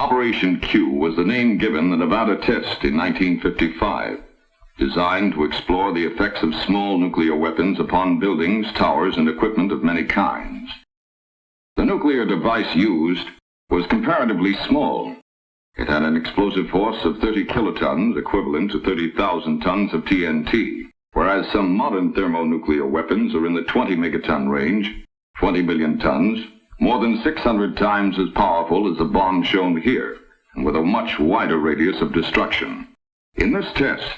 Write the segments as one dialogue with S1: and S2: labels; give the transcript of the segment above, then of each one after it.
S1: Operation Cue was the name given the Nevada test in 1955, designed to explore the effects of small nuclear weapons upon buildings, towers, and equipment of many kinds. The nuclear device used was comparatively small. It had an explosive force of 30 kilotons, equivalent to 30,000 tons of TNT, whereas some modern thermonuclear weapons are in the 20 megaton range, 20 million tons, more than 600 times as powerful as the bomb shown here, and with a much wider radius of destruction. In this test,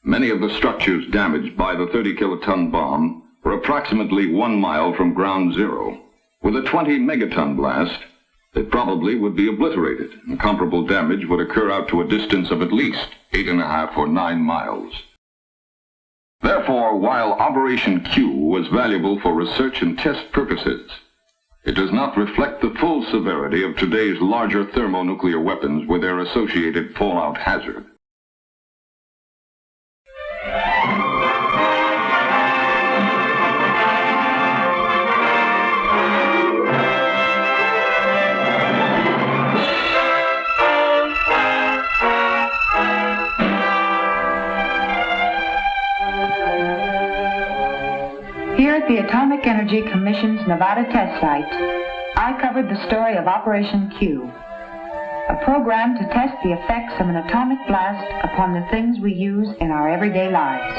S1: many of the structures damaged by the 30 kiloton bomb were approximately 1 mile from ground zero. With a 20 megaton blast, they probably would be obliterated, and comparable damage would occur out to a distance of at least 8.5 or 9 miles. Therefore, while Operation Cue was valuable for research and test purposes, it does not reflect the full severity of today's larger thermonuclear weapons with their associated fallout hazard.
S2: Here at the Atomic Energy Commission's Nevada test site, I covered the story of Operation Cue, a program to test the effects of an atomic blast upon the things we use in our everyday lives.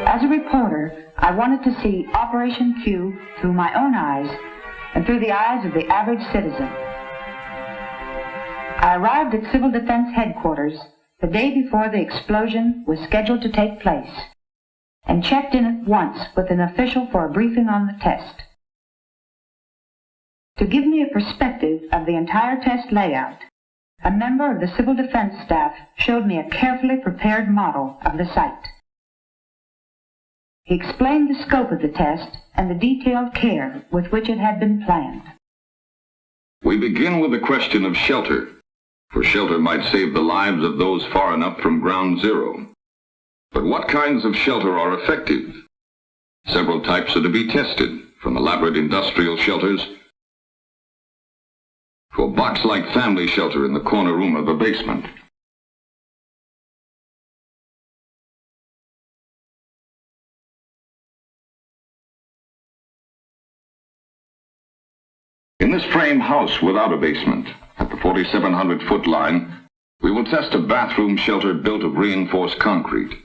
S2: As a reporter, I wanted to see Operation Cue through my own eyes and through the eyes of the average citizen. I arrived at Civil Defense Headquarters the day before the explosion was scheduled to take place and checked in at once with an official for a briefing on the test. To give me a perspective of the entire test layout, a member of the Civil Defense staff showed me a carefully prepared model of the site. He explained the scope of the test and the detailed care with which it had been planned.
S1: We begin with the question of shelter, for shelter might save the lives of those far enough from ground zero. But what kinds of shelter are effective? Several types are to be tested, from elaborate industrial shelters to a box-like family shelter in the corner room of a basement. In this frame house without a basement, at the 4,700-foot line, we will test a bathroom shelter built of reinforced concrete.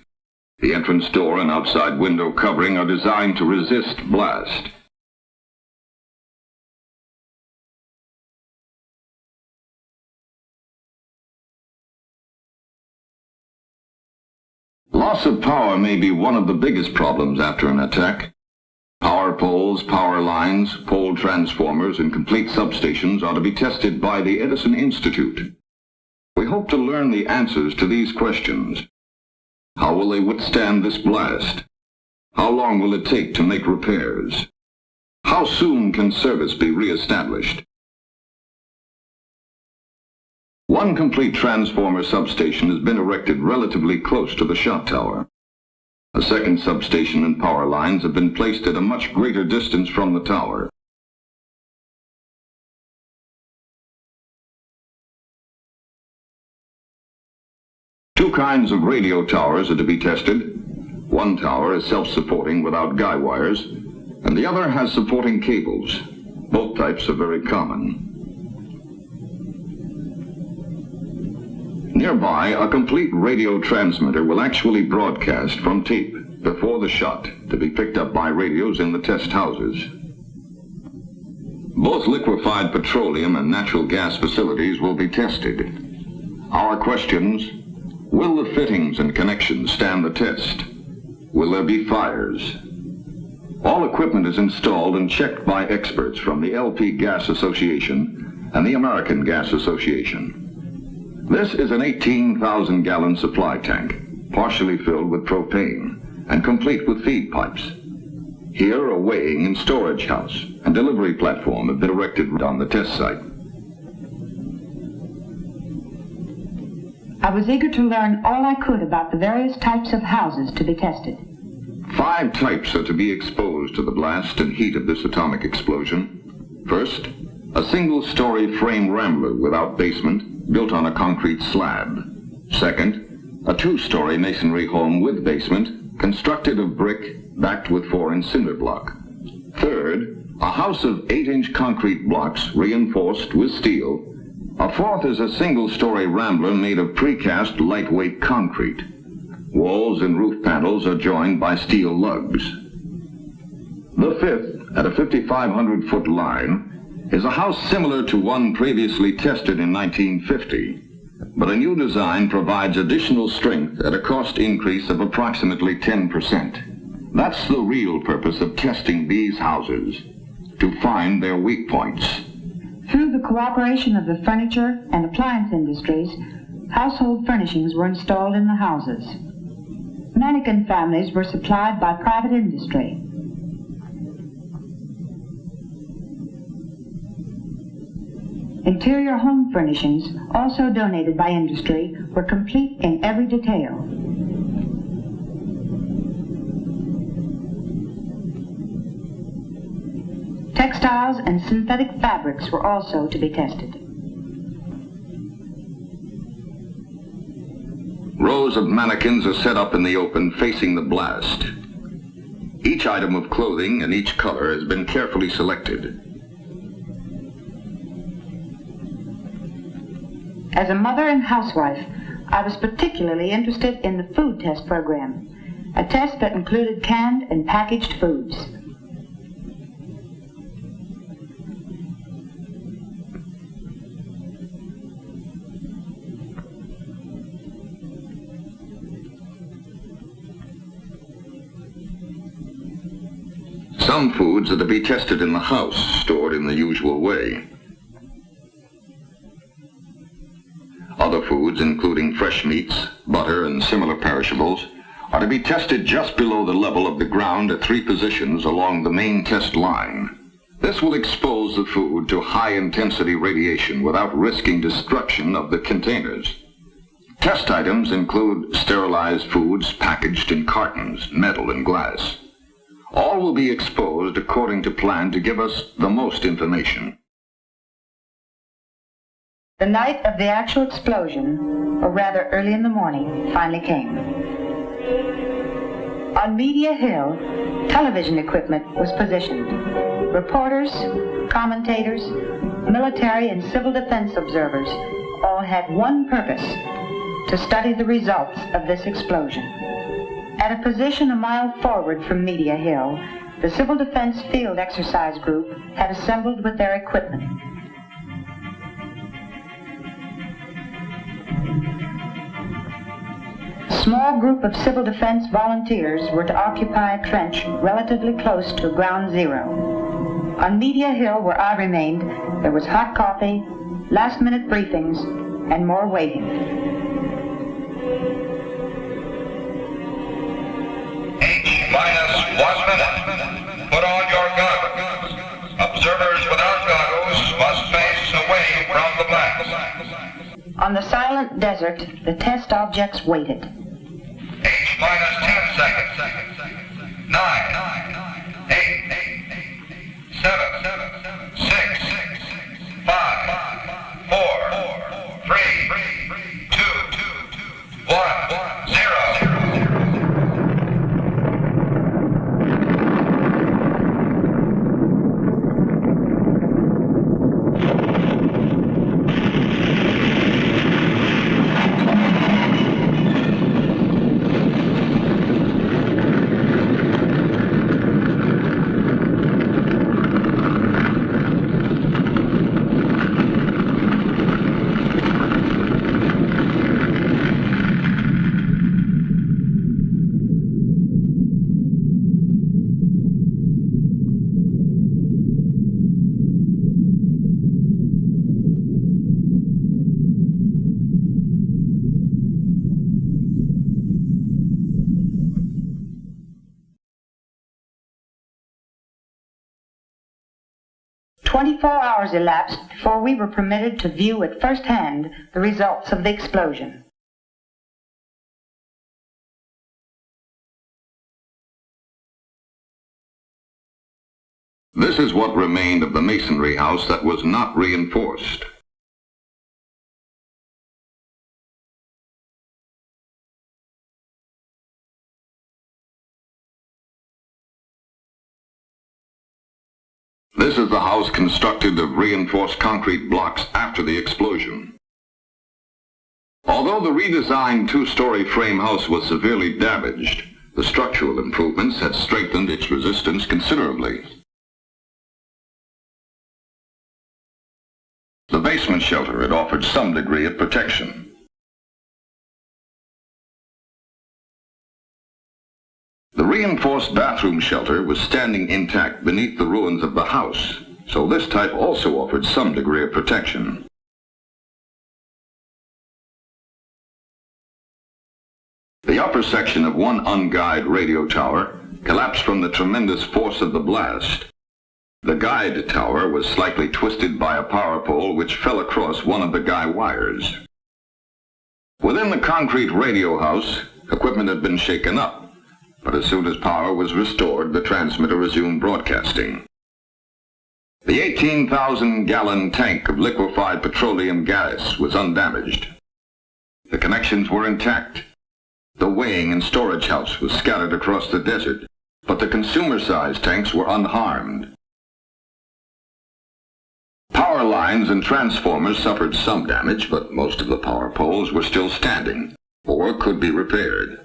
S1: The entrance door and outside window covering are designed to resist blast. Loss of power may be one of the biggest problems after an attack. Power poles, power lines, pole transformers, and complete substations are to be tested by the Edison Institute. We hope to learn the answers to these questions. How will they withstand this blast? How long will it take to make repairs? How soon can service be re-established? One complete transformer substation has been erected relatively close to the shot tower. A second substation and power lines have been placed at a much greater distance from the tower. Two kinds of radio towers are to be tested. One tower is self-supporting without guy wires, and the other has supporting cables. Both types are very common. Nearby, a complete radio transmitter will actually broadcast from tape before the shot to be picked up by radios in the test houses. Both liquefied petroleum and natural gas facilities will be tested. Our questions: will the fittings and connections stand the test? Will there be fires? All equipment is installed and checked by experts from the LP Gas Association and the American Gas Association. This is an 18,000-gallon supply tank, partially filled with propane and complete with feed pipes. Here, a weighing and storage house and delivery platform have been erected on the test site.
S2: I was eager to learn all I could about the various types of houses to be tested.
S1: 5 types are to be exposed to the blast and heat of this atomic explosion. First, a single-story frame rambler without basement, built on a concrete slab. Second, a 2-story masonry home with basement, constructed of brick, backed with 4-inch cinder block. Third, a house of 8-inch concrete blocks reinforced with steel. A fourth is a single-story rambler made of precast lightweight concrete. Walls and roof panels are joined by steel lugs. The fifth, at a 5,500-foot line, is a house similar to one previously tested in 1950, but a new design provides additional strength at a cost increase of approximately 10%. That's the real purpose of testing these houses, to find their weak points.
S2: Through the cooperation of the furniture and appliance industries, household furnishings were installed in the houses. Mannequin families were supplied by private industry. Interior home furnishings, also donated by industry, were complete in every detail. Textiles and synthetic fabrics were also to be tested.
S1: Rows of mannequins are set up in the open facing the blast. Each item of clothing and each color has been carefully selected.
S2: As a mother and housewife, I was particularly interested in the food test program, a test that included canned and packaged foods.
S1: Some foods are to be tested in the house, stored in the usual way. Other foods, including fresh meats, butter, and similar perishables, are to be tested just below the level of the ground at 3 positions along the main test line. This will expose the food to high-intensity radiation without risking destruction of the containers. Test items include sterilized foods packaged in cartons, metal, and glass. All will be exposed according to plan to give us the most information.
S2: The night of the actual explosion, or rather early in the morning, finally came. On Media Hill, television equipment was positioned. Reporters, commentators, military and civil defense observers all had one purpose: to study the results of this explosion. At a position a mile forward from Media Hill, the Civil Defense Field Exercise Group had assembled with their equipment. A small group of civil defense volunteers were to occupy a trench relatively close to ground zero. On Media Hill, where I remained, there was hot coffee, last-minute briefings, and more waiting.
S3: -1 minute. Put on your goggles. Observers without goggles must face away from the blast.
S2: On the silent desert, the test objects waited.
S3: H-10 seconds. 9, 8, 7, 6, 5, 4, 3, 2, 1, 0.
S2: "24 hours elapsed before we were permitted to view at first hand the results of the explosion.
S1: This is what remained of the masonry house that was not reinforced. This is the house constructed of reinforced concrete blocks after the explosion. Although the redesigned two-story frame house was severely damaged, the structural improvements had strengthened its resistance considerably. The basement shelter had offered some degree of protection. The reinforced bathroom shelter was standing intact beneath the ruins of the house, so this type also offered some degree of protection. The upper section of one unguided radio tower collapsed from the tremendous force of the blast. The guide tower was slightly twisted by a power pole which fell across one of the guy wires. Within the concrete radio house, equipment had been shaken up, but as soon as power was restored, the transmitter resumed broadcasting. The 18,000-gallon tank of liquefied petroleum gas was undamaged. The connections were intact. The weighing and storage house was scattered across the desert, but the consumer-sized tanks were unharmed. Power lines and transformers suffered some damage, but most of the power poles were still standing, or could be repaired.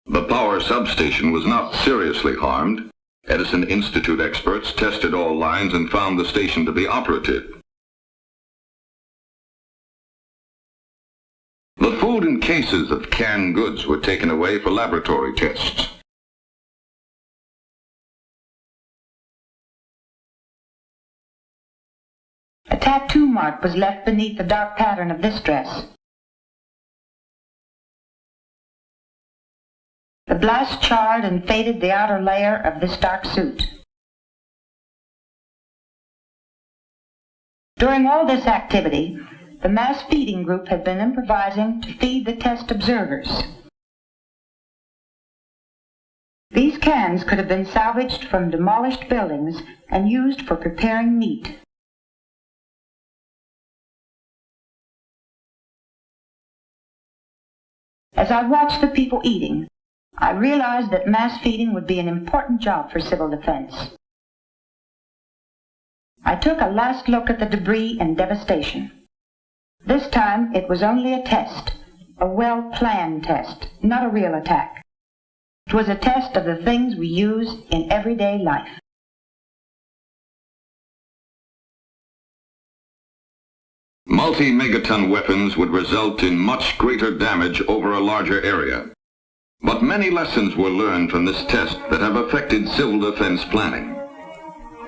S1: The power substation was not seriously harmed. Edison Institute experts tested all lines and found the station to be operative. The food and cases of canned goods were taken away for laboratory tests.
S2: A tattoo mark was left beneath the dark pattern of this dress. The blast charred and faded the outer layer of this dark suit. During all this activity, the mass feeding group had been improvising to feed the test observers. These cans could have been salvaged from demolished buildings and used for preparing meat. As I watched the people eating, I realized that mass feeding would be an important job for civil defense. I took a last look at the debris and devastation. This time it was only a test, a well-planned test, not a real attack. It was a test of the things we use in everyday life.
S1: Multi-megaton weapons would result in much greater damage over a larger area. But many lessons were learned from this test that have affected civil defense planning.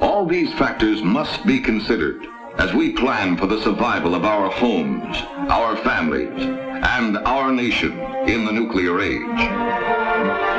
S1: All these factors must be considered as we plan for the survival of our homes, our families, and our nation in the nuclear age.